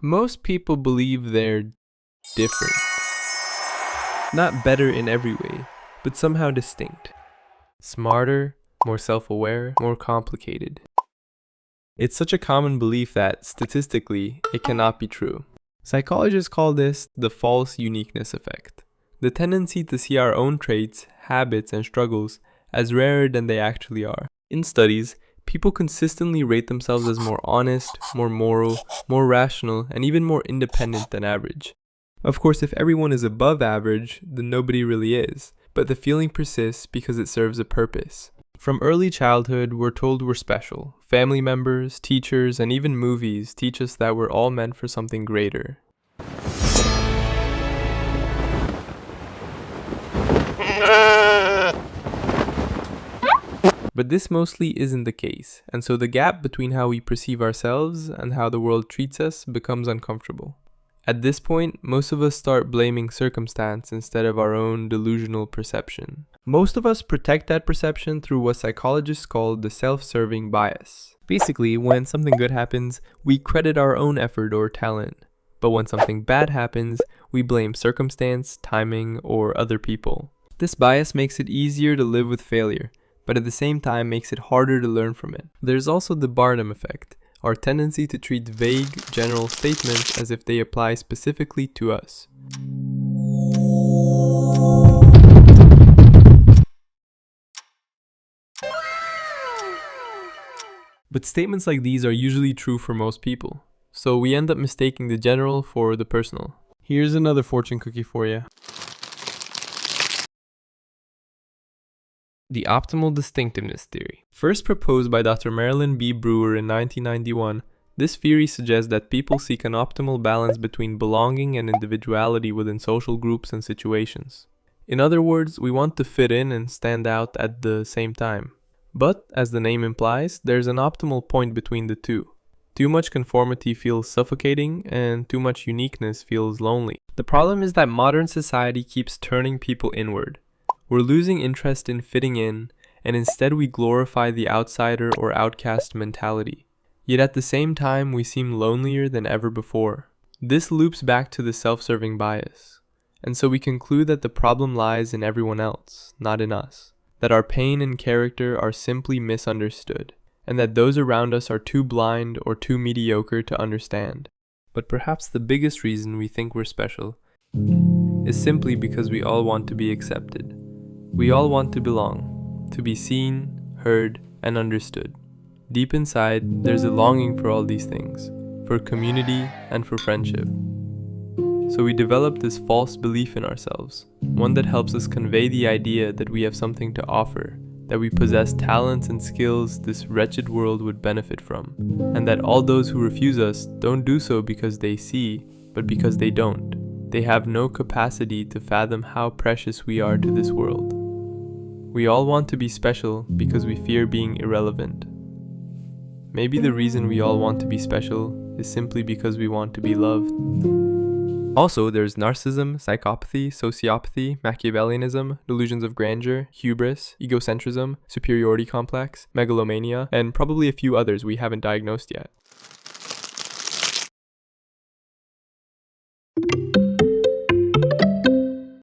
Most people believe they're different. Not better in every way, but somehow distinct. Smarter, more self-aware, more complicated. It's such a common belief that, statistically, it cannot be true. Psychologists call this the false uniqueness effect. The tendency to see our own traits, habits, and struggles as rarer than they actually are. In studies, people consistently rate themselves as more honest, more moral, more rational, and even more independent than average. Of course, if everyone is above average, then nobody really is, but the feeling persists because it serves a purpose. From early childhood, we're told we're special. Family members, teachers, and even movies teach us that we're all meant for something greater. But this mostly isn't the case, and so the gap between how we perceive ourselves and how the world treats us becomes uncomfortable. At this point, most of us start blaming circumstance instead of our own delusional perception. Most of us protect that perception through what psychologists call the self-serving bias. Basically, when something good happens, we credit our own effort or talent. But when something bad happens, we blame circumstance, timing, or other people. This bias makes it easier to live with failure, but at the same time makes it harder to learn from it. There's also the Barnum effect, our tendency to treat vague, general statements as if they apply specifically to us. But statements like these are usually true for most people, so we end up mistaking the general for the personal. Here's another fortune cookie for you. The optimal distinctiveness theory. First proposed by Dr. Marilyn B. Brewer in 1991, this theory suggests that people seek an optimal balance between belonging and individuality within social groups and situations. In other words, we want to fit in and stand out at the same time. But, as the name implies, there's an optimal point between the two. Too much conformity feels suffocating, and too much uniqueness feels lonely. The problem is that modern society keeps turning people inward. We're losing interest in fitting in, and instead we glorify the outsider or outcast mentality. Yet at the same time, we seem lonelier than ever before. This loops back to the self-serving bias. And so we conclude that the problem lies in everyone else, not in us. That our pain and character are simply misunderstood, and that those around us are too blind or too mediocre to understand. But perhaps the biggest reason we think we're special is simply because we all want to be accepted. We all want to belong, to be seen, heard, and understood. Deep inside, there's a longing for all these things, for community and for friendship. So we develop this false belief in ourselves, one that helps us convey the idea that we have something to offer, that we possess talents and skills this wretched world would benefit from, and that all those who refuse us don't do so because they see, but because they don't. They have no capacity to fathom how precious we are to this world. We all want to be special because we fear being irrelevant. Maybe the reason we all want to be special is simply because we want to be loved. Also, there's narcissism, psychopathy, sociopathy, Machiavellianism, delusions of grandeur, hubris, egocentrism, superiority complex, megalomania, and probably a few others we haven't diagnosed yet.